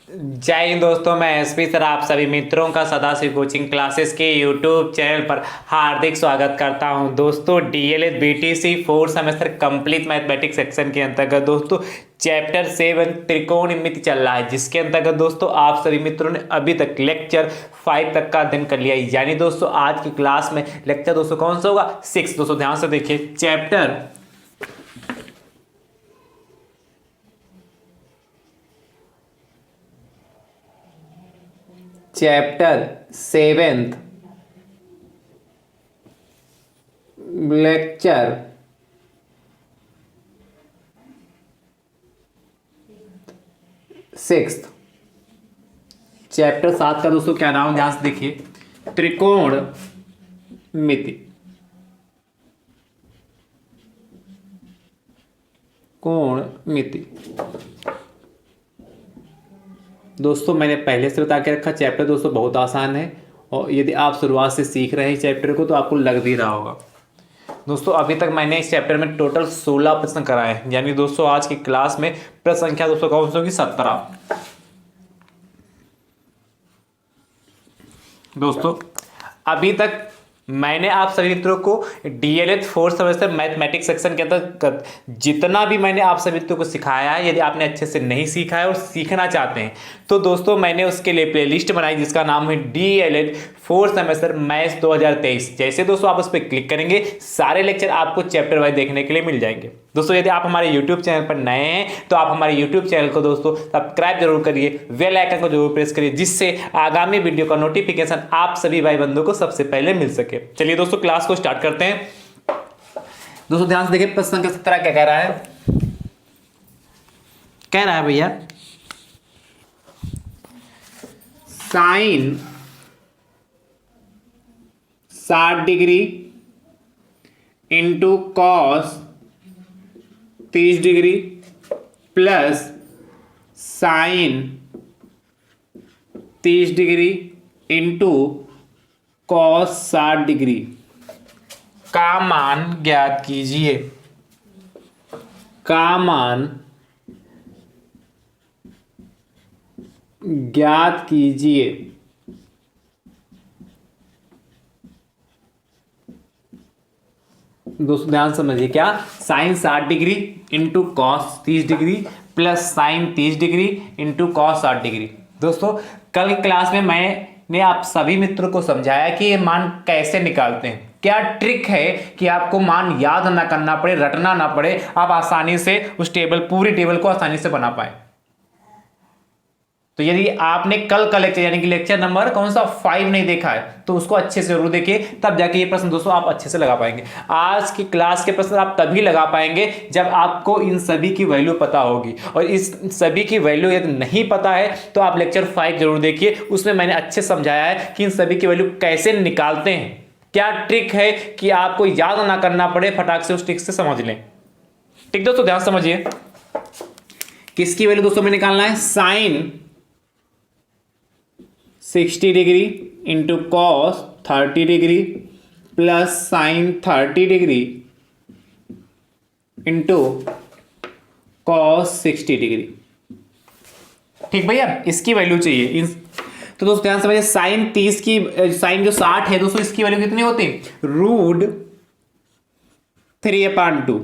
जय हिंद दोस्तों, मैं एसपी सर आप सभी मित्रों का सदाशिव कोचिंग क्लासेस के यूट्यूब चैनल पर हार्दिक स्वागत करता हूं। दोस्तों DElEd BTC fourth semester complete mathematics section के अंतर्गत दोस्तों चैप्टर 7 त्रिकोणमिति चल रहा है, जिसके अंतर्गत दोस्तों आप सभी मित्रों ने अभी तक लेक्चर 5 तक का अध्ययन कर लिया है। यानी दोस्तों आज की क्लास में लेक्चर दोस्तों कौन सा होगा? 6। दोस्तों ध्यान से देखिए, चैप्टर 7 लेक्चर 6 चैप्टर 7 का दोस्तों क्या नाम, ध्यान से देखिए, त्रिकोण मिति। कोण मिति दोस्तों मैंने पहले से बता के रखा, चैप्टर दोस्तों बहुत आसान है और यदि आप शुरुआत से सीख रहे हैं चैप्टर को तो आपको लग भी रहा होगा। दोस्तों अभी तक मैंने इस चैप्टर में टोटल 16 प्रश्न कराए हैं। यानी दोस्तों आज की क्लास में प्रश्न संख्या दोस्तों कौन सी होगी? 17। दोस्तों अभी तक मैंने आप सभी मित्रों को DElEd fourth semester mathematics section के अंतर्गत जितना भी मैंने आप सभी मित्रों को सिखाया है, यदि आपने अच्छे से नहीं सीखा है और सीखना चाहते हैं तो दोस्तों मैंने उसके लिए प्लेलिस्ट बनाई जिसका नाम है डीएलएड फोर्थ सेमेस्टर मैथ्स 2023। जैसे दोस्तों आप उस पर क्लिक करेंगे सारे लेक्चर आपको चैप्टर वाइज देखने के लिए मिल जाएंगे। दोस्तों यदि आप हमारे यूट्यूब चैनल पर नए हैं तो आप हमारे यूट्यूब चैनल को दोस्तों सब्सक्राइब जरूर करिए, बेल आइकन को जरूर प्रेस करिए, जिससे आगामी वीडियो का नोटिफिकेशन आप सभी भाई बंधुओं को सबसे पहले मिल सके। चलिए दोस्तों क्लास को स्टार्ट करते हैं। दोस्तों ध्यान से देखिए, प्रश्न संख्या 17 क्या कह रहा है? कह रहा है भैया sine 60 degree into cos 30 degree plus sine 30 degree into cos 60 degree का मान ज्ञात कीजिए। का मान ज्ञात कीजिए। दोस्तों ध्यान समझिए, क्या? Sine 60 degree into cos 30 degree plus sine 30 degree into cos 60 degree. दोस्तों कल की क्लास में मैंने आप सभी मित्रों को समझाया कि ये मान कैसे निकालते हैं। क्या ट्रिक है कि आपको मान याद ना करना पड़े, रटना ना पड़े, आप आसानी से उस पूरी टेबल को आसानी से बना पाए। तो यदि आपने कल का लेक्चर यानी कि लेक्चर नंबर कौन सा 5 नहीं देखा है तो उसको अच्छे से जरूर देखिए, तब जाके ये प्रश्न दोस्तों आप अच्छे से लगा पाएंगे। आज की क्लास के प्रश्न आप तभी लगा पाएंगे जब आपको इन सभी की वैल्यू पता होगी, और इस सभी की वैल्यू यदि नहीं पता है तो आप लेक्चर 5 जरूर देखिए, उसमें मैंने अच्छे समझाया है कि इन सभी की वैल्यू कैसे निकालते हैं। क्या ट्रिक है कि आपको याद ना करना पड़े, फटाक से उस ट्रिक से समझ लें। ठीक दोस्तों ध्यान समझिए, किसकी वैल्यू दोस्तों में निकालना है? Sine 60 degree into cos 30 degree plus sine 30 degree into cos 60 degree. ठीक भैया, इसकी वैल्यू चाहिए। तो दोस्तों ध्यान समझिए, साइन 30 की साइन जो 60 है दोस्तों, इसकी वैल्यू कितनी होती है? √3/2।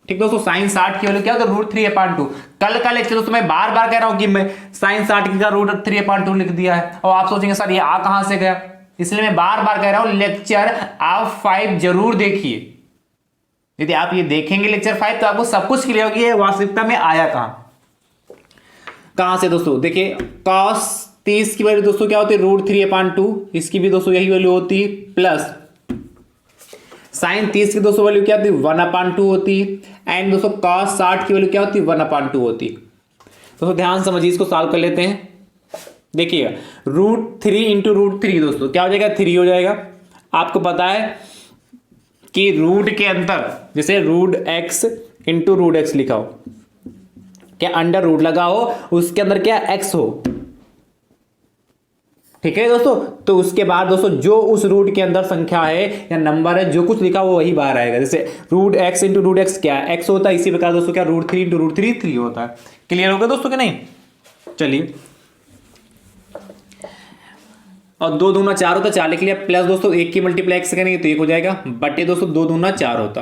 ठीक दोस्तों, साइन 60 की वैल्यू क्या होता है? √3/2। कल का लेक्चर दोस्तों मैं बार बार कह रहा हूं कि मैं साइन 60 का √3/2 लिख दिया है, और आप सोचेंगे सर ये आ कहां से गया, इसलिए मैं बार बार कह रहा हूं लेक्चर आप 5 जरूर देखिए। यदि आप ये देखेंगे लेक्चर 5 तो आपको सब कुछ क्लियर होगी ये वास्तविकता में आया कहां से। दोस्तों देखिए, cos 30 की वैल्यू दोस्तों क्या होती है? √3/2। इसकी भी दोस्तों यही वैल्यू होती है, प्लस साइन 30 की दोस्तों वैल्यू क्या होती है? 1/2 होती है। एंड दोस्तों cos 60 की वैल्यू क्या होती है? 1/2 होती है। दोस्तों ध्यान समझिए, इसको सॉल्व कर लेते हैं। देखिएगा, √3 इंटू √3 दोस्तों क्या हो जाएगा? 3 हो जाएगा। आपको पता है कि रूट के अंदर जैसे √x इंटू √x लिखा हो, क्या अंडर रूट लगा हो, उसके अंदर क्या x हो। ठीक है दोस्तों, तो उसके बाद दोस्तों जो उस रूट के अंदर संख्या है या नंबर है, जो कुछ लिखा वो वही बाहर आएगा। जैसे √x इंटू √x क्या है? x होता है। इसी प्रकार दोस्तों क्या √3 इंटू √3 3 होता है। क्लियर होगा दोस्तों कि नहीं? चलिए और 2 दूना 4 होता, 4 लिख लिया, प्लस दोस्तों 1 की मल्टीप्लाई से करेंगे तो 1 हो जाएगा, बटे दोस्तों 2 दूना 4 होता।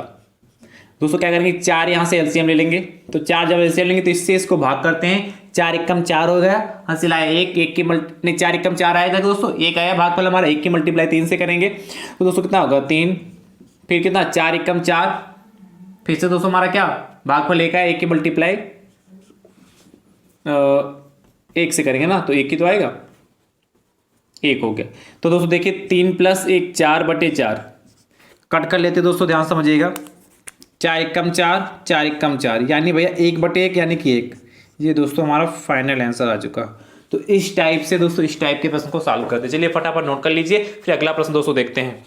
दोस्तों क्या करेंगे, 4 यहाँ से एलसीएम ले लेंगे, तो 4 जब एलसीएम लेंगे तो इससे इसको भाग करते हैं, 4 एकम 4 हो गया, हासिल आया 1, 1 की नहीं 4 एकम 4 आया था दोस्तों, 1 आया भागफल हमारा, 1 की मल्टीप्लाई 3 से करेंगे तो दोस्तों कितना होगा 3, फिर कितना 4 एकम 4, फिर से दोस्तों हमारा क्या भागफल 1 आया, 1 की मल्टीप्लाई 1 से करेंगे ना तो 1 की तो आएगा, 1 हो गया। तो दोस्तों देखिए 3 + 1 4 बटे 4, कट कर लेते दोस्तों, ध्यान समझिएगा, 4 एकम 4, 4 एकम 4 यानी भैया 1 बटे 1 यानी कि 1। ये दोस्तों हमारा फाइनल आंसर आ चुका। तो इस टाइप से दोस्तों इस टाइप के प्रश्न को सॉल्व करते हैं। चलिए फटाफट नोट कर लीजिए, फिर अगला प्रश्न दोस्तों देखते हैं।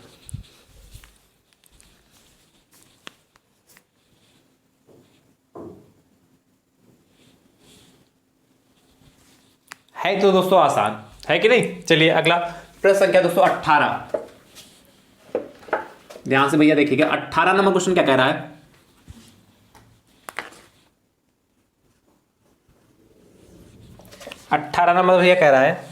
है तो दोस्तों आसान है कि नहीं। चलिए अगला प्रश्न संख्या दोस्तों 18, ध्यान से भैया देखिएगा, 18 नंबर क्वेश्चन क्या कह रहा है, 18 नंबर भैया कह रहा है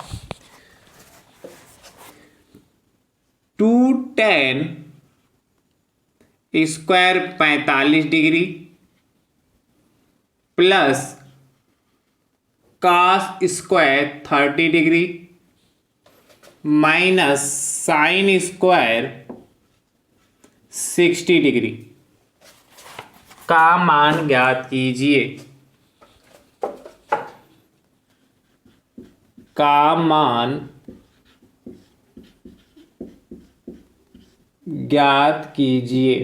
2 tan square 45 degree plus cos square 30 degree minus sine square 60 degree का मान ज्ञात कीजिए, का मान ज्ञात कीजिए।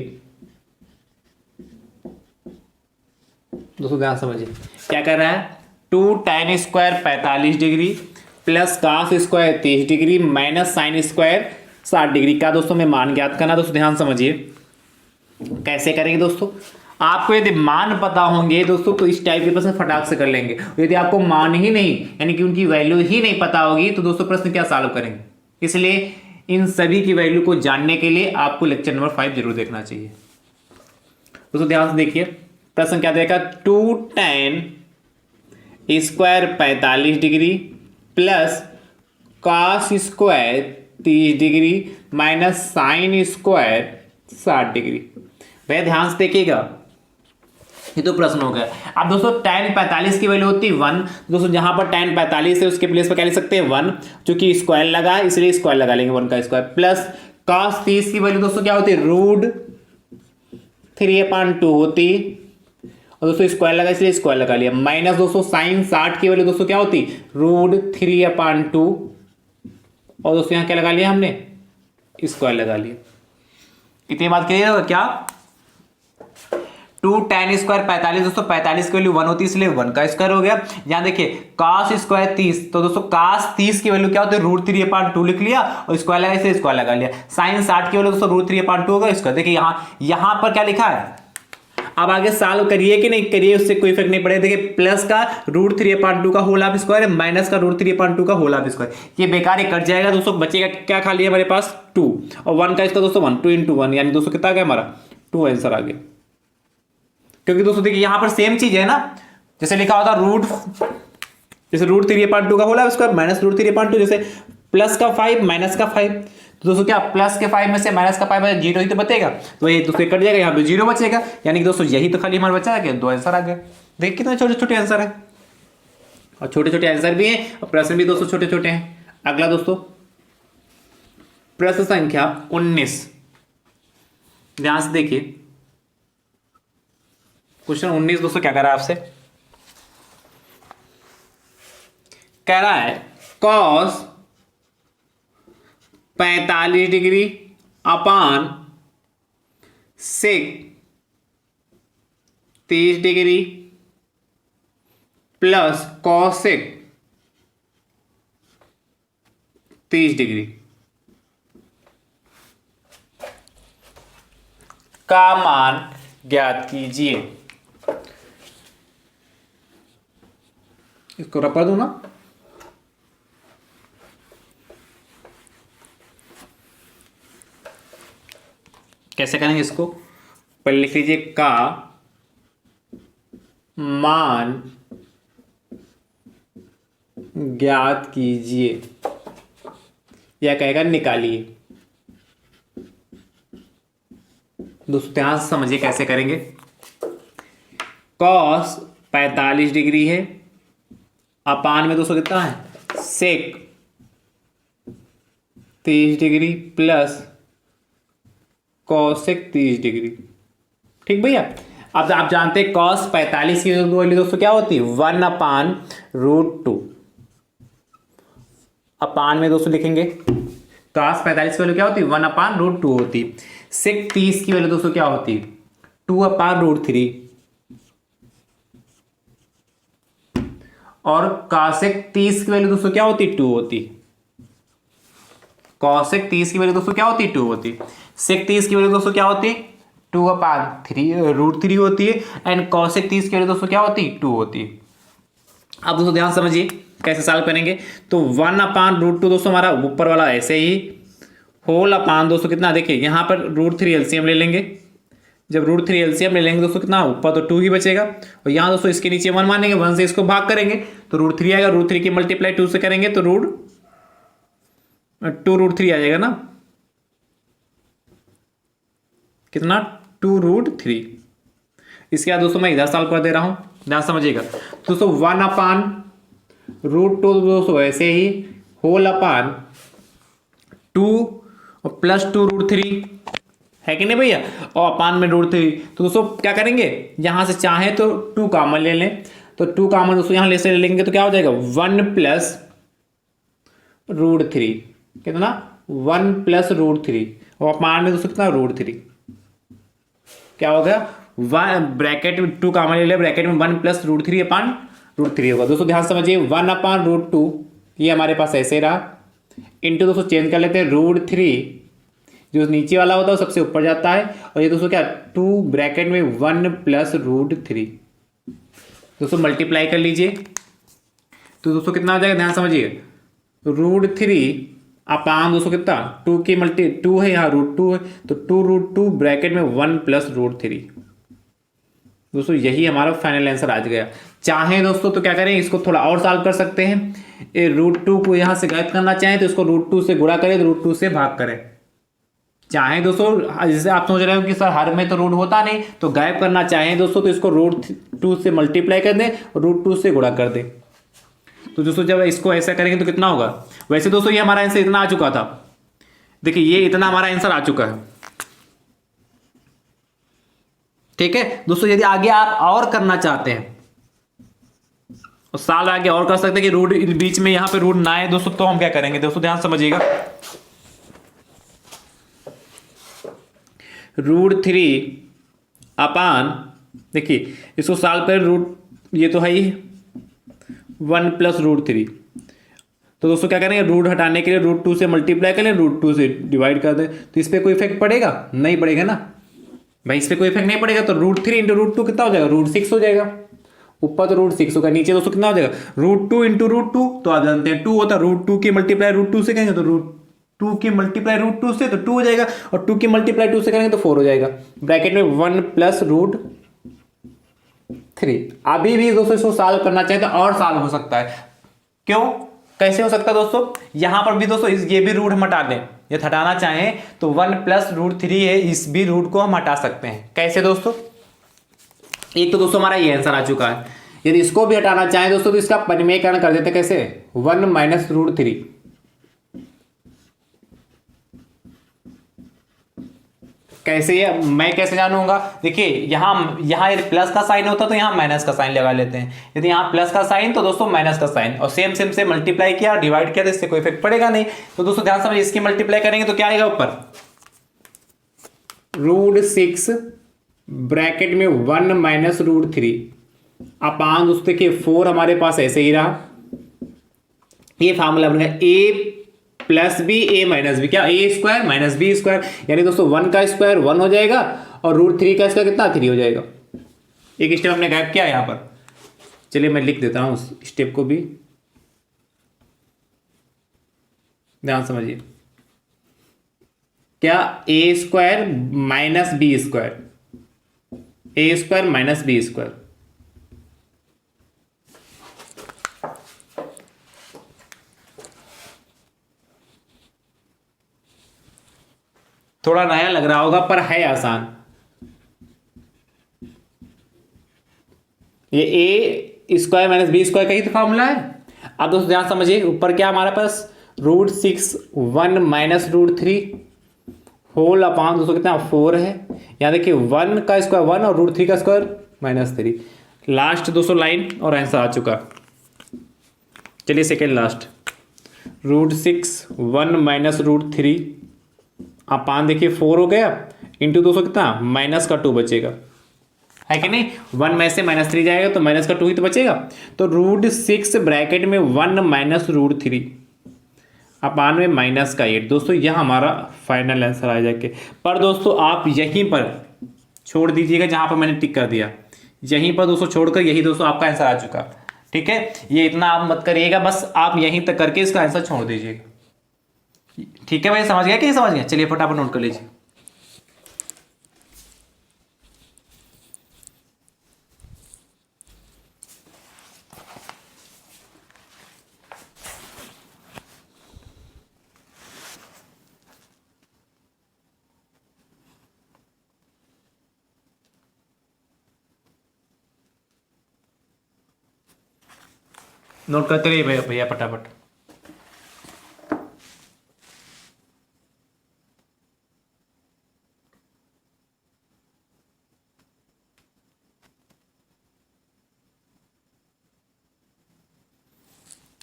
दोस्तों ध्यान समझिए क्या कर रहा है, 2 tan square 45 degree plus cos square 30 degree minus sine square 60 degree का दोस्तों में मान ज्ञात करना। दोस्तों ध्यान समझिए कैसे करेंगे दोस्तों, आपको यदि मान पता होंगे दोस्तों तो इस टाइप के प्रश्न फटाक से कर लेंगे, यदि आपको मान ही नहीं यानी कि उनकी वैल्यू ही नहीं पता होगी तो दोस्तों प्रश्न क्या सॉल्व करेंगे। इसलिए इन सभी की वैल्यू को जानने के लिए आपको लेक्चर नंबर 5 जरूर देखना चाहिए। दोस्तों ध्यान से देखिए प्रश्न क्या देगा, 2 tan square 45 degree plus cos square 30 degree minus sine square 60 degree. भैया ध्यान से देखिएगा ये तो प्रश्न हो गया। अब दोस्तों tan 45 की वैल्यू होती है 1, दोस्तों जहां पर tan 45 है उसके प्लेस पर क्या लिख सकते हैं 1, क्योंकि स्क्वायर लगा है इसलिए स्क्वायर लगा लेंगे 1 का स्क्वायर, प्लस cos 30 की वैल्यू दोस्तों क्या होती है √3/2 होती, और दोस्तों स्क्वायर लगा इसलिए स्क्वायर लगा लिया, माइनस दोस्तों साइन 60 की वैल्यू दोस्तों क्या होती √3/2, और दोस्तों यहां क्या लगा लिया हमने स्क्वायर लगा लिया। इतनी बात क्लियर होगा क्या, 2 tan स्क्वायर 45 दोस्तों 45 की वैल्यू 1 होती है इसलिए 1 का स्क्वायर हो गया। यहां देखिए cos स्क्वायर 30, तो दोस्तों cos 30 की वैल्यू क्या होती है √3/2 लिख लिया और स्क्वायर लगा इसलिए स्क्वायर लगा लिया, साइन 60 की वैल्यू दोस्तों √3/2 होगा इसका। देखिए यहां पर क्या लिखा है, अब आगे सॉल्व करिए कि नहीं करिए उससे कोई फर्क नहीं पड़ेगा। देखिए प्लस का √3/2 का होल हाफ स्क्वायर है, माइनस का √3/2 का होल हाफ स्क्वायर, ये बेकार ही कट जाएगा दोस्तों, बचेगा क्या खाली है हमारे पास 2, और 1 का इसका दोस्तों 1, 2 × 1 यानी दोस्तों कितना आ गया हमारा 2 आंसर आ गया। क्योंकि दोस्तों देखिए यहां पर सेम चीज है ना, जैसे लिखा होता जैसे √3/2 का होल हाफ स्क्वायर माइनस √3/2, जैसे प्लस का 5 माइनस का 5, तो दोस्तों क्या प्लस के 5 में से माइनस का 5 में 0 ही तो बचेगा, तो ये दोस्तों कट जाएगा, यहाँ पे 0 बचेगा, यानी कि दोस्तों यही तो खाली हमारा बचा है, 2 आंसर आ गया। देखिए कितने छोटे छोटे आंसर है, और छोटे छोटे आंसर भी हैं और प्रश्न भी दोस्तों छोटे छोटे हैं। अगला दोस्तों प्रश्न संख्या 19, ध्यान से देखिए क्वेश्चन 19 दोस्तों क्या कह रहा है आपसे, कह रहा है cos 45 डिग्री अपान sec 30 degree plus cosec 30 degree का मान ज्ञात कीजिए। इसको रपा दो ना, कैसे करेंगे इसको, पहले लिख लीजिए का मान ज्ञात कीजिए, या कहेगा निकालिए। दोस्तों ध्यान से समझिए कैसे करेंगे। कॉस 45 डिग्री है, अपान में दोस्तों कितना है सेक 30 डिग्री प्लस कॉसेक 30 डिग्री। ठीक भैया। अब आप जानते हैं कॉस 45 की वैल्यू दोस्तों क्या होती है 1/√2। अपान में दोस्तों लिखेंगे कॉस 45 की वैल्यू क्या होती है 1/√2 होती। सेक 30 की वैल्यू दोस्तों क्या होती 2/√3 और कॉसेक 30 की वैल्यू दोस्तों क्या होती 2 होती। कॉसेक 30 की वैल्यू दोस्तों क्या होती 2 होती। सेक 30 की वैल्यू दोस्तों क्या होती 2/√3 होती है एंड कॉसेक 30 की वैल्यू दोस्तों क्या होती 2 होती है। अब दोस्तों ध्यान समझिए कैसे सॉल्व करेंगे। तो 1/√2 दोस्तों हमारा ऊपर वाला ऐसे ही होल अपान दोस्तों कितना देखिए यहाँ पर √3 एलसीएम ले लेंगे। जब √3 एलसीएम ले लेंगे दोस्तों कितना ऊपर तो 2 ही बचेगा और यहाँ दोस्तों इसके नीचे 1 मानेंगे 1 से इसको भाग करेंगे तो √3 आएगा। √3 की मल्टीप्लाई 2 से करेंगे तो 2√3 आ जाएगा ना कितना 2√3। इसके बाद दोस्तों मैं इधर सॉल्व कर दे रहा हूं ध्यान समझिएगा। दोस्तों 1/√2 दोस्तों ऐसे ही होल अपान 2 और प्लस 2√3 है कि नहीं भैया और अपान में √3। तो दोस्तों क्या करेंगे यहां से चाहे तो 2 कॉमन ले लें तो 2 कॉमन दोस्तों यहां ले लेंगे तो क्या हो जाएगा 1+√3 कितना 1+√3 और अपान में दोस्तों कितना √3 क्या हो गया 1 ब्रैकेट में 2 कॉमन ले ले ब्रैकेट में 1+√3 अपान √3 होगा। दोस्तों ध्यान समझिए 1/√2 ये हमारे पास ऐसे रहा इंटू दोस्तों चेंज कर लेते हैं √3 जो नीचे वाला होता है वो सबसे ऊपर जाता है और ये दोस्तों क्या 2 ब्रैकेट में 1+√3 दोस्तों मल्टीप्लाई कर लीजिए तो दोस्तों कितना हो जाएगा ध्यान समझिए √3 अपान दोस्तों कितना 2 की मल्टी 2 है यहाँ √2 है तो 2√2 ब्रैकेट में 1+√3। दोस्तों यही हमारा फाइनल आंसर आ गया। चाहे दोस्तों तो क्या करें इसको थोड़ा और सॉल्व कर सकते हैं। ये √2 को यहाँ से गायब करना चाहें तो इसको √2 से गुणा करें तो √2 से भाग करें। चाहे दोस्तों जैसे आप सोच रहे हो कि सर हर में तो रूट होता नहीं तो गायब करना चाहें दोस्तों तो इसको √2 से मल्टीप्लाई कर दें और √2 से गुणा कर दें। तो दोस्तों जब इसको ऐसा करेंगे तो कितना होगा। वैसे दोस्तों ये हमारा आंसर इतना आ चुका था देखिए ये इतना हमारा आंसर आ चुका है। ठीक है दोस्तों यदि आगे आप और करना चाहते हैं और साल आगे और कर सकते हैं कि रूट बीच में यहां पे रूट ना आए दोस्तों तो हम क्या करेंगे दोस्तों ध्यान समझिएगा √3 अपान देखिए इसको सॉल्व करें रूट ये तो है ही 1+√3 तो दोस्तों क्या करेंगे रूट हटाने के लिए √2 से मल्टीप्लाई करें √2 से डिवाइड कर दें तो इस पर कोई इफेक्ट पड़ेगा नहीं पड़ेगा ना भाई इस पर कोई इफेक्ट नहीं पड़ेगा तो √3 × √2 कितना हो जाएगा √6 हो जाएगा। ऊपर तो √6 होगा नीचे दोस्तों कितना हो जाएगा √2 × √2 तो आप जानते हैं 2 होता है √2 की मल्टीप्लाई √2 से करेंगे तो √2 की मल्टीप्लाई √2 से तो 2 हो जाएगा और 2 की मल्टीप्लाई 2 से करेंगे तो 4 हो जाएगा ब्रैकेट में 1+√3। अभी भी दोस्तों इसको सॉल्व करना चाहिए तो और सॉल्व हो सकता है। क्यों कैसे हो सकता है दोस्तों यहां पर भी दोस्तों ये भी रूट हम हटा दें ये हटाना चाहें तो 1+√3 है इस भी रूट को हम हटा सकते हैं। कैसे दोस्तों एक तो दोस्तों हमारा ये आंसर आ चुका है। यदि इसको भी हटाना चाहें दोस्तों तो इसका परिमेयकरण कर देते कैसे 1 - √3 कैसे ये मैं कैसे जानूंगा देखिए यहां प्लस का साइन होता तो यहां माइनस का साइन लगा लेते हैं। यदि यहां प्लस का साइन तो दोस्तों माइनस का साइन और सेम सेम से मल्टीप्लाई किया डिवाइड किया तो इससे कोई इफेक्ट पड़ेगा नहीं। तो दोस्तों ध्यान समझिए इसकी मल्टीप्लाई करेंगे तो क्या आएगा ऊपर √6 ब्रैकेट में 1 - √3 अपान दोस्तों देखिए 4 हमारे पास ऐसे ही रहा ये फार्मूला बनेगा a + b a - b क्या a² - b² यानी दोस्तों 1 का स्क्वायर 1 हो जाएगा और √3 का स्क्वायर कितना 3 हो जाएगा। एक स्टेप हमने गायब किया यहां पर। चलिए मैं लिख देता हूं उस स्टेप को भी ध्यान समझिए क्या a² - b² a² - b²। थोड़ा नया लग रहा होगा पर है आसान। ये ए स्क्वायर माइनस बी स्क्वायर का ही तो फॉर्मूला है। अब दोस्तों ध्यान समझिए, ऊपर क्या हमारे पास √6 1 माइनस √3 होल अपान दोस्तों कितना 4 है। यहाँ देखिए 1 का स्क्वायर 1 और √3 का स्क्वायर -3। लास्ट दोस्तों लाइन और आंसर आ चुका। चलिए सेकेंड लास्ट, √6 1 माइनस √3 अपान देखिए 4 हो गया इंटू दोस्तों कितना माइनस का 2 बचेगा, है कि नहीं। 1 में से -3 जाएगा तो माइनस का 2 ही तो बचेगा। तो √6 ब्रैकेट में 1 माइनस √3 अपान में माइनस का 8। दोस्तों यह हमारा फाइनल आंसर आ जाएगा। पर दोस्तों आप यहीं पर छोड़ दीजिएगा जहां पर मैंने टिक कर दिया, यहीं पर दोस्तों छोड़कर यही दोस्तों आपका आंसर आ चुका। ठीक है, ये इतना आप मत करिएगा, बस आप यहीं तक करके इसका आंसर छोड़ दीजिएगा। ठीक है भाई, समझ गया कि समझ गया। चलिए फटाफट नोट कर लीजिए। नोट करते रहिए भैया भैया फटाफट।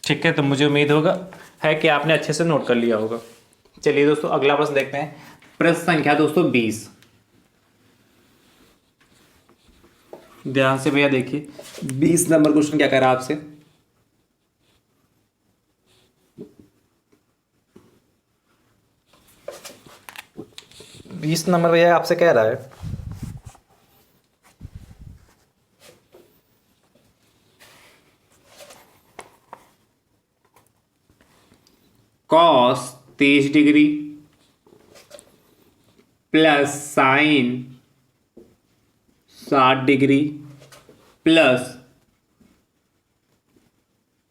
ठीक है, तो मुझे उम्मीद होगा है कि आपने अच्छे से नोट कर लिया होगा। चलिए दोस्तों अगला प्रश्न देखते हैं। प्रश्न संख्या दोस्तों 20। ध्यान से भैया देखिए, 20 नंबर क्वेश्चन क्या कह रहा है आपसे। बीस नंबर भैया आपसे कह रहा है cos 30 degree plus sine 60 degree plus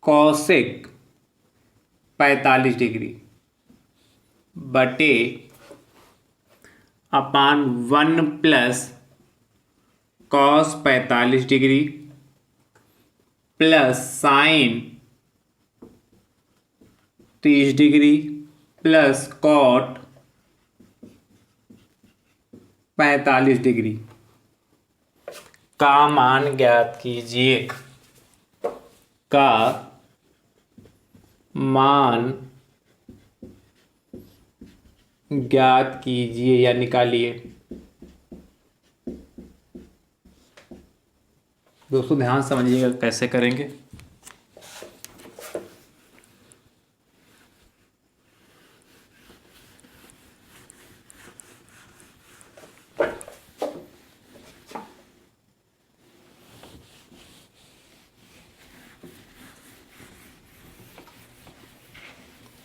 cosec 45 degree बटे upon 1 plus cos 45 degree plus sine 30 degree plus cot 45 degree का मान ज्ञात कीजिए। का मान ज्ञात कीजिए या निकालिए। दोस्तों ध्यान समझिएगा कैसे करेंगे।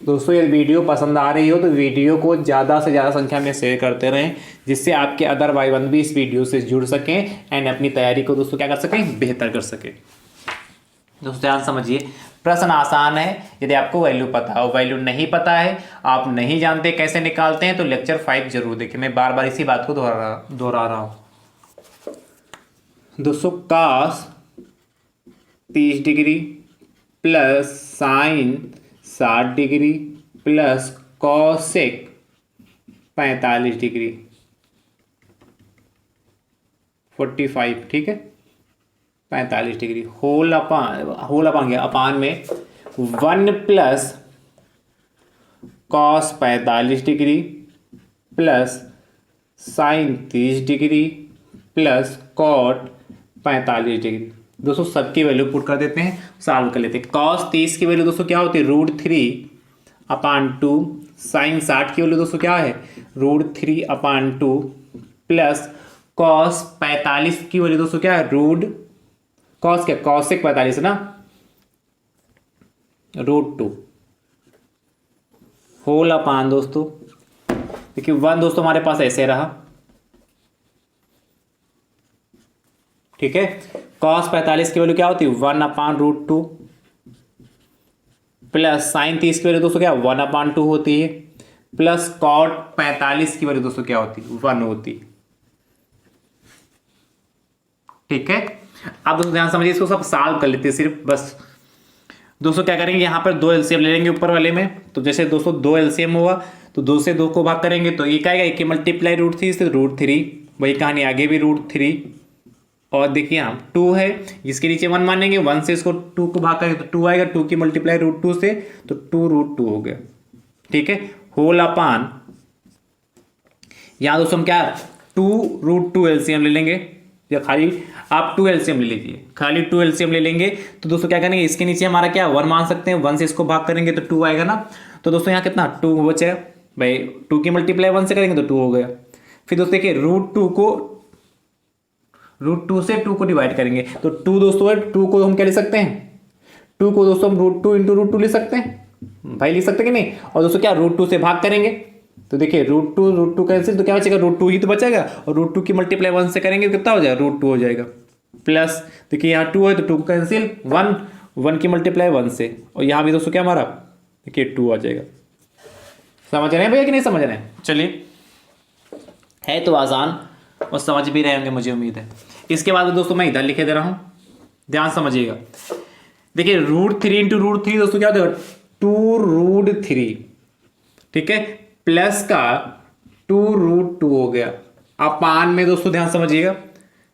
दोस्तों यदि वीडियो पसंद आ रही हो तो वीडियो को ज़्यादा से ज़्यादा संख्या में शेयर करते रहें, जिससे आपके अदर भाई बंधु भी इस वीडियो से जुड़ सकें एंड अपनी तैयारी को दोस्तों क्या कर सकें, बेहतर कर सकें। दोस्तों ध्यान समझिए, प्रश्न आसान है यदि आपको वैल्यू पता हो। वैल्यू नहीं पता है, आप नहीं जानते कैसे निकालते हैं, तो लेक्चर 5 जरूर देखें। मैं बार बार इसी बात को दोहरा रहा हूँ। दोस्तों cos 30 degree plus sine 60 degree plus cosec 45 degree 45, ठीक है 45 डिग्री होल अपान गया अपान में 1 plus cos 45 degree plus sine 30 degree plus cot 45 degree. दोस्तों सबकी वैल्यू पुट कर देते हैं, सॉल्व कर लेते हैं। कॉस 30 की वैल्यू दोस्तों क्या होती है √3 अपान 2। साइन 60 की वैल्यू दोस्तों क्या है √3 अपान 2 प्लस कॉस 45 की वैल्यू दोस्तों क्या है कॉस क्या कॉसेक 45 ना √2 होल अपान दोस्तों देखिए 1 दोस्तों हमारे पास ऐसे रहा, ठीक है। कॉस 45 की वैल्यू क्या होती है 1 अपान √2 प्लस साइन 30 की वैल्यू दोस्तों क्या 1 अपान 2 होती है प्लस कॉट 45 की वैल्यू दोस्तों क्या होती, 1 होती। ठीक है, आप दोस्तों ध्यान समझिए, इसको सब सॉल्व कर लेते हैं सिर्फ बस। दोस्तों क्या करेंगे, यहां पर 2 एलसीएम ले लेंगे ऊपर वाले में। तो जैसे दोस्तों 2 एलसीएम हुआ तो 2 से 2 को भाग करेंगे तो एक आएगा, एक की मल्टीप्लाई √3 से √3, वही कहानी आगे भी √3। और देखिए हम 2 है, इसके नीचे 1 मानेंगे, 1 से इसको 2 को भाग करेंगे तो 2 आएगा, 2 की मल्टीप्लाई √2 से तो 2 √2 हो गया। ठीक है, होल अपान, यहां दोस्तों हम क्या 2 √2 एलसीएम ले लेंगे, या खाली आप 2 एलसीएम ले लीजिए, खाली 2 एलसीएम ले लेंगे। तो दोस्तों क्या करेंगे, इसके नीचे हमारा क्या 1 मान सकते हैं, 1 से इसको भाग करेंगे तो 2 आएगा ना। तो दोस्तों यहाँ कितना 2 बचेगा भाई, 2 की मल्टीप्लाई 1 से करेंगे तो 2 हो गया। फिर दोस्तों देखिए √2 से 2 को डिवाइड करेंगे तो 2 दोस्तों है, 2 को हम क्या ले सकते हैं, 2 को दोस्तों हम √2 इंटू √2 ले सकते हैं भाई, ले सकते हैं कि नहीं। और दोस्तों क्या √2 से भाग करेंगे तो देखिए √2 कैंसिल, तो क्या बचेगा √2 ही तो बचेगा, और √2 की मल्टीप्लाई 1 से करेंगे तो कितना हो जाएगा, √2 हो जाएगा। प्लस देखिए यहाँ 2 है तो 2 कैंसिल, 1 की मल्टीप्लाई 1 से, और यहाँ भी दोस्तों क्या हमारा देखिए 2 आ जाएगा। समझ रहे हैं भैया कि नहीं समझ रहे हैं? चलिए, है तो आसान और समझ भी रहे होंगे मुझे उम्मीद है। इसके बाद दोस्तों मैं इधर लिखे दे रहा हूँ, ध्यान समझिएगा। देखिए √3 इंटू √3 दोस्तों क्या हो जाएगा 2 √3, ठीक है, प्लस का 2 √2 हो गया। अपान में दोस्तों ध्यान समझिएगा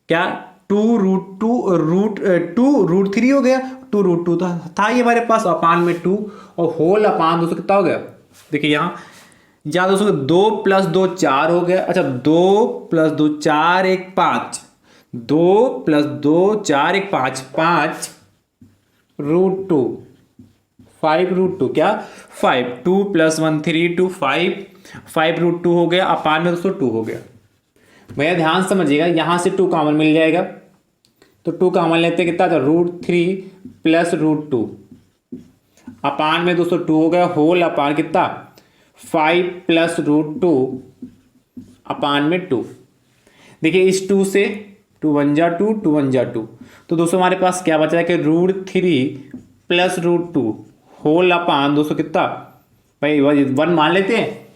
क्या 2 √3 हो गया, 2 √2 था ये हमारे पास, अपान में 2, और होल अपान दोस्तों कितना हो गया, देखिए यहाँ दोस्तों 2 + 2 4 हो गया। अच्छा 2 + 2 4 1 5, 2 + 2 4 1 5, 5 √2, 5 √2 क्या 5, 2 + 1 3 2 5 √2 हो गया। अपान में दोस्तों 2 हो गया। भैया ध्यान समझिएगा, यहां से 2 कॉमन मिल जाएगा तो 2 कॉमन लेते कितना था √3 + √2, अपान में दोस्तों 2 हो गया। होल अपान कितना 5 + √2 अपान में 2। देखिए इस 2 से 2 1 जा 2, 2 1 जा 2, तो दोस्तों हमारे पास क्या बचा है कि √3 + √2 होल अपान दोस्तों कितना भाई 1 मान लेते हैं,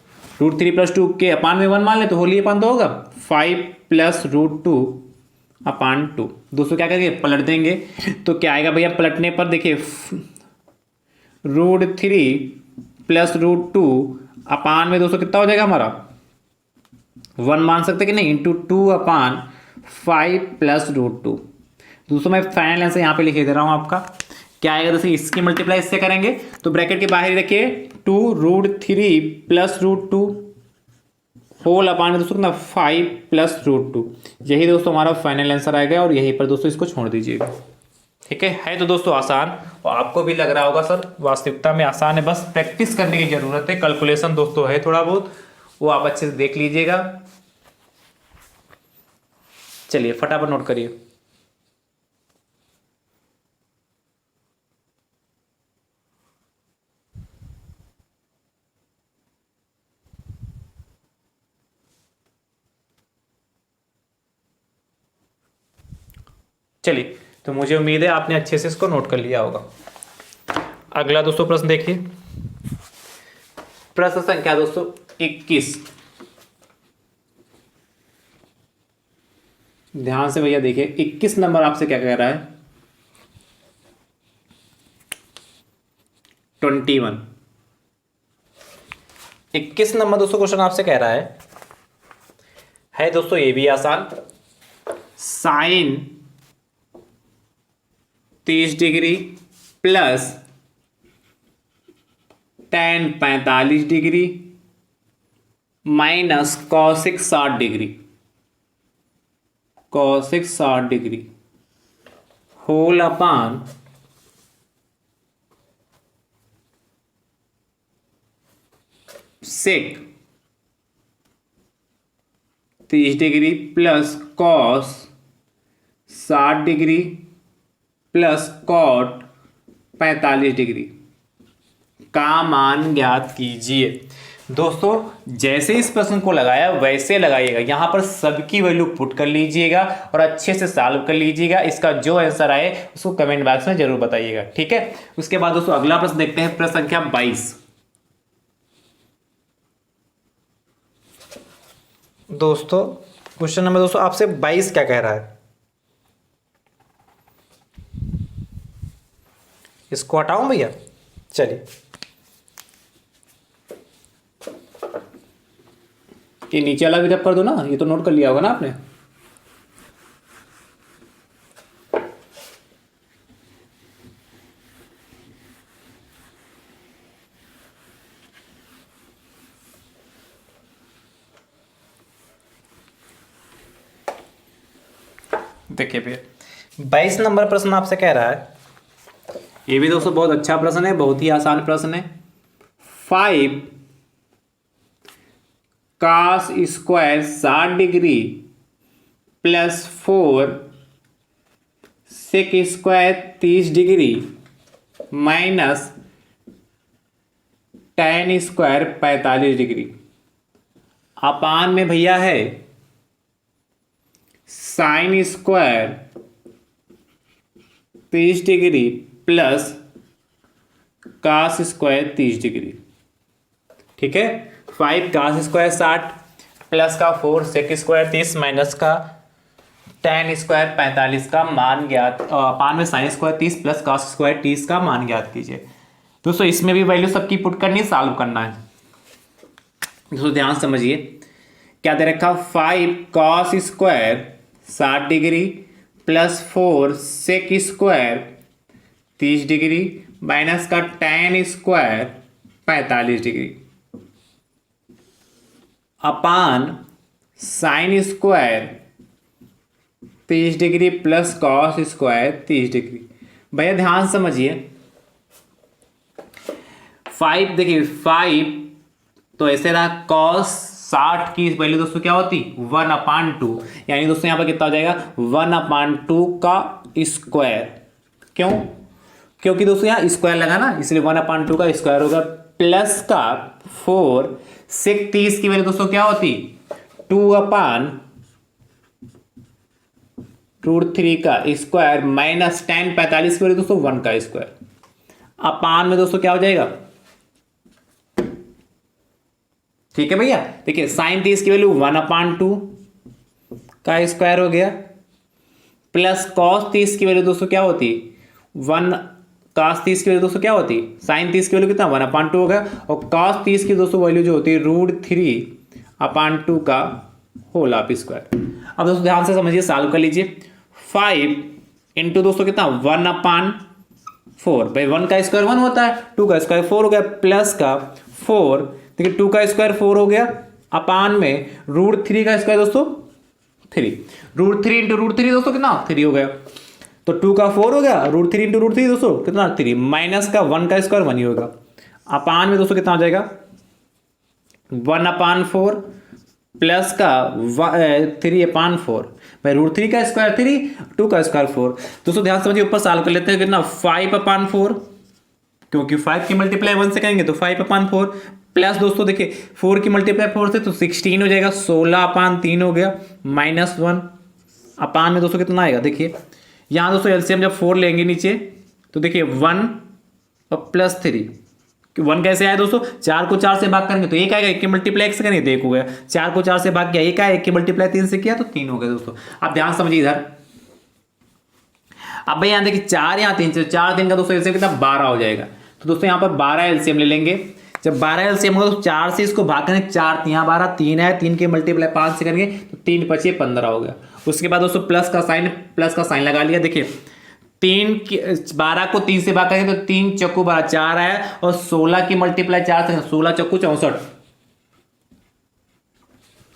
√3 + 2 के अपान में 1 मान लेते तो होल अपान तो होगा 5 + √2 अपान 2। दोस्तों क्या करेंगे पलट देंगे तो क्या आएगा भैया, पलटने पर देखिए √3 + √2 अपान में दोस्तों कितना हो जाएगा हमारा 1 मान सकते कि नहीं, इंटू 2 अपान 5 + √2। दोस्तों मैं फाइनल आंसर यहाँ पे लिखे दे रहा हूँ आपका, क्या आएगा दोस्तों, इसकी मल्टीप्लाई इससे करेंगे तो ब्रैकेट के बाहर ही रखिए 2 √3 + √2 होल अपान में दोस्तों कितना 5 + √2। यही दोस्तों हमारा फाइनल आंसर आएगा, और यहीं पर दोस्तों इसको छोड़ दीजिएगा। ठीक है तो दोस्तों आसान, और आपको भी लग रहा होगा सर वास्तविकता में आसान है, बस प्रैक्टिस करने की जरूरत है। कैलकुलेशन दोस्तों है थोड़ा बहुत, वो आप अच्छे से देख लीजिएगा। चलिए फटाफट नोट करिए। चलिए, तो मुझे उम्मीद है आपने अच्छे से इसको नोट कर लिया होगा। अगला दोस्तों प्रश्न देखिए, प्रश्न संख्या दोस्तों 21। ध्यान से भैया देखिए 21 नंबर आपसे क्या कह रहा है 21। 21 नंबर दोस्तों क्वेश्चन आपसे कह रहा है दोस्तों ये भी आसान, sine 30 degree plus tan 45 degree minus cosec 60 degree, cosec 60 degree whole upon sec 30 degree plus cos 60 degree plus cot 45 degree का मान ज्ञात कीजिए। दोस्तों जैसे इस प्रश्न को लगाया वैसे लगाइएगा, यहां पर सबकी वैल्यू पुट कर लीजिएगा और अच्छे से सॉल्व कर लीजिएगा। इसका जो आंसर आए उसको कमेंट बॉक्स में जरूर बताइएगा, ठीक है। उसके बाद दोस्तों अगला प्रश्न देखते हैं, प्रश्न संख्या 22। दोस्तों क्वेश्चन नंबर दोस्तों आपसे 22 क्या कह रहा है, इसको हटाऊं भैया, चलिए ये नीचे वाला भी रब कर दो ना, ये तो नोट कर लिया होगा ना आपने। देखिए भैया 22 नंबर प्रश्न आपसे कह रहा है, ये भी दोस्तों बहुत अच्छा प्रश्न है, बहुत ही आसान प्रश्न है। 5 cos square 60 plus 4 sec square 30 minus tan square 45 upon में भैया है sine square 30 plus cos square 30। ठीक है, 5 कास स्क्वायर 60 प्लस का 4 सेक स्क्वायर 30 माइनस का tan स्क्वायर 45 का मान ज्ञात, अपान में sine square 30 plus cos square 30 का मान ज्ञात कीजिए। दोस्तों इसमें भी वैल्यू सबकी पुट करनी, सॉल्व करना है। दोस्तों ध्यान समझिए क्या दे रखा, 5 cos square 60 plus 4 sec square 30 minus का tan square 45 upon sine square 30 plus cos square 30। भैया ध्यान समझिए 5, देखिए 5 तो ऐसे रहा, कॉस 60 की वैल्यू दोस्तों क्या होती 1/2, यानी दोस्तों यहाँ पर कितना हो जाएगा 1/2 का स्क्वायर। क्यों, क्योंकि दोस्तों यहाँ स्क्वायर लगा ना, इसलिए 1/2 का स्क्वायर होगा, प्लस का 4 सेक 30 की वैल्यू दोस्तों क्या होती 2/√3 का स्क्वायर माइनस tan 45 की वैल्यू दोस्तों 1 का स्क्वायर। अपान में दोस्तों क्या हो जाएगा, ठीक है भैया, देखिए साइन 30 की वैल्यू 1/2 का स्क्वायर हो गया, प्लस कॉस 30 की वैल्यू दोस्तों क्या होती 1, कॉस 30 की वैल्यू दोस्तों क्या होती, साइन 30 की वैल्यू कितना 1/2 हो गया, और कॉस 30 की दोस्तों वैल्यू जो होती है √3/2 का होल ऑफ स्क्वायर। अब दोस्तों ध्यान से समझिए, सॉल्व कर लीजिए। 5 इंटू दोस्तों कितना 1/4, भाई 1 का स्क्वायर 1 होता है, 2 का स्क्वायर 4 हो गया, प्लस का 4, देखिए 2 का स्क्वायर 4 हो गया, अपान में √3 का स्क्वायर दोस्तों 3, √3 इंटू √3 दोस्तों कितना 3 हो गया, तो 2 का 4 हो गया, √3 इंटू √3 दोस्तों कितना 3, माइनस का 1 का स्क्वायर 1 ही होगा, अपान में दोस्तों कितना हो जाएगा 1/4 प्लस का 3/4, भाई √3 का स्क्वायर 3, 2 का स्क्वायर 4। दोस्तों ध्यान समझिए, ऊपर सॉल्व कर लेते हैं, कितना 5/4, क्योंकि 5 की मल्टीप्लाई 1 से करेंगे तो 5/4, प्लस दोस्तों देखिए 4 की मल्टीप्लाई 4 से तो 16 हो जाएगा, 16/3 हो गया, माइनस 1 अपान में दोस्तों कितना आएगा, देखिए यहाँ दोस्तों एलसीएम जब 4 लेंगे नीचे तो देखिए 1 और प्लस 3, 1 कैसे आया दोस्तों, 4 को 4 से भाग करेंगे तो 1 आएगा, 1 की मल्टीप्लाई 1 से करेंगे तो 1 हो गया, 4 को 4 से भाग किया 1 आया, 1 की मल्टीप्लाई 3 से किया तो 3 हो गया। दोस्तों आप ध्यान समझिए इधर, अब भाई यहाँ देखिए 4 यहाँ 3 4 3 का दोस्तों एलसीएम कितना 12 हो जाएगा, तो दोस्तों यहाँ पर 12 एलसीएम ले लेंगे। जब 12 एलसीएम होगा तो 4 से इसको भाग करेंगे, 4 यहाँ 12, 3 है, 3 के मल्टीप्लाई 5 से करेंगे तो 3 5 15 हो गया। उसके बाद दोस्तों प्लस का साइन लगा लिया, देखिए 12 को 3 से भाग करेंगे तो 3 चक्कू 12 4 है, और 16 की मल्टीप्लाई 4 से 16 चक्कू 64,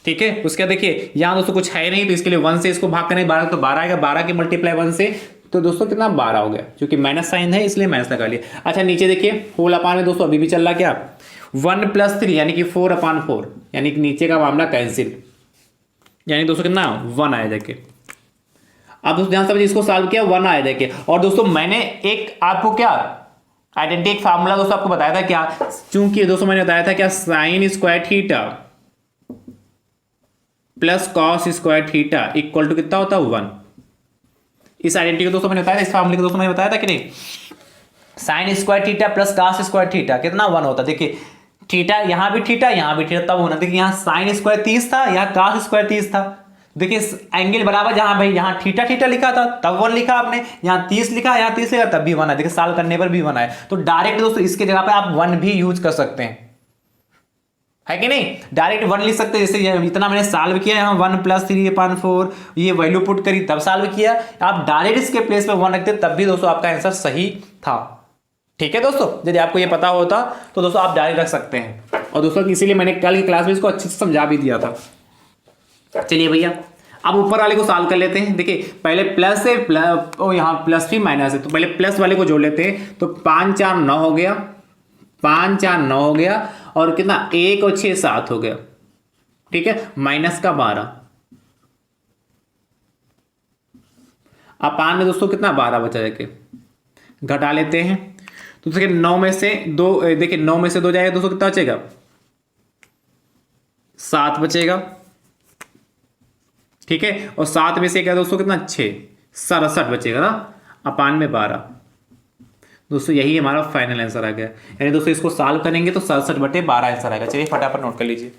ठीक है। उसके बाद देखिए यहाँ दोस्तों कुछ है नहीं तो इसके लिए 1 से इसको भाग करेंगे 12 तो 12 आएगा, 12 की मल्टीप्लाई 1 से तो दोस्तों कितना 12 हो गया, क्योंकि माइनस साइन है इसलिए माइनस लगा लिया। अच्छा नीचे देखिए होल अपान में दोस्तों अभी भी चल रहा क्या 1 + 3 यानी कि 4/4, यानी कि नीचे का मामला कैंसिल, यानी दोस्तों कितना 1 आया देखिए। अब दोस्तों ध्यान समझिए, इसको सॉल्व किया 1 आया देखिए, और दोस्तों मैंने एक आपको क्या आइडेंटिटी एक फार्मूला दोस्तों आपको बताया था क्या, चूंकि दोस्तों मैंने बताया था क्या sine square theta plus cos square theta equal to कितना होता है 1। इस आइडेंटिटी को दोस्तों मैंने बताया था, इस फार्मूले को दोस्तों मैंने बताया था कि नहीं, sign square theta plus cos square theta कितना 1 होता है। देखिए थीटा, यहाँ भी थीटा, यहाँ भी थीटा, तब होना। देखिए यहाँ साइन स्क्वायर 30 था, यहाँ कॉस स्क्वायर 30 था। देखिए एंगल बराबर, जहां भाई यहाँ थीटा थीटा लिखा था तब 1 लिखा आपने, यहाँ 30 लिखा, यहाँ 30 लिखा तब भी 1 है। देखिए सॉल्व करने पर भी 1 है। तो डायरेक्ट दोस्तों इसके जगह पे आप 1 भी यूज कर सकते हैं, है कि नहीं। डायरेक्ट 1 लिख सकते हैं। जैसे इतना मैंने सॉल्व किया, यहाँ 1 + 3/4 ये वैल्यू पुट करी तब सॉल्व किया। आप डायरेक्ट इसके प्लेस पे 1 रखते तब भी दोस्तों आपका आंसर सही था। ठीक है दोस्तों, यदि आपको ये पता होता तो दोस्तों आप डायरेक्ट रख सकते हैं। और दोस्तों इसीलिए मैंने कल की क्लास में इसको अच्छे से समझा भी दिया था। चलिए भैया अब ऊपर वाले को सॉल्व कर लेते हैं। देखिए पहले प्लस है, यहाँ प्लस भी माइनस है, तो पहले प्लस वाले को जोड़ लेते हैं। तो 5 4 9 हो गया, 5 4 9 हो गया, और कितना 1 और 6 7 हो गया। ठीक है, माइनस का 12, अपान में दोस्तों कितना 12 बचा जाके, घटा लेते हैं। तो देखिए 9 में से 2, देखिए 9 में से 2 जाएगा दोस्तों कितना बचेगा, 7 बचेगा। ठीक है, और 7 में से क्या दोस्तों कितना 6, 67 बचेगा ना, अपान में 12। दोस्तों यही हमारा फाइनल आंसर आ गया। यानी दोस्तों इसको सॉल्व करेंगे तो 67/12 आंसर आएगा। चलिए फटाफट नोट कर लीजिए।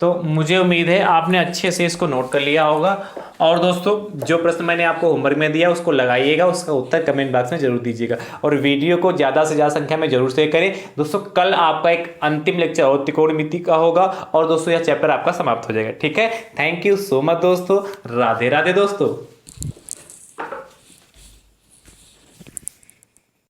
तो मुझे उम्मीद है आपने अच्छे से इसको नोट कर लिया होगा। और दोस्तों जो प्रश्न मैंने आपको होमवर्क में दिया उसको लगाइएगा, उसका उत्तर कमेंट बॉक्स में जरूर दीजिएगा, और वीडियो को ज़्यादा से ज़्यादा संख्या में जरूर शेयर करें। दोस्तों कल आपका एक अंतिम लेक्चर और त्रिकोणमिति का होगा, और दोस्तों यह चैप्टर आपका समाप्त हो जाएगा। ठीक है, थैंक यू सो मच दोस्तों, राधे राधे दोस्तों।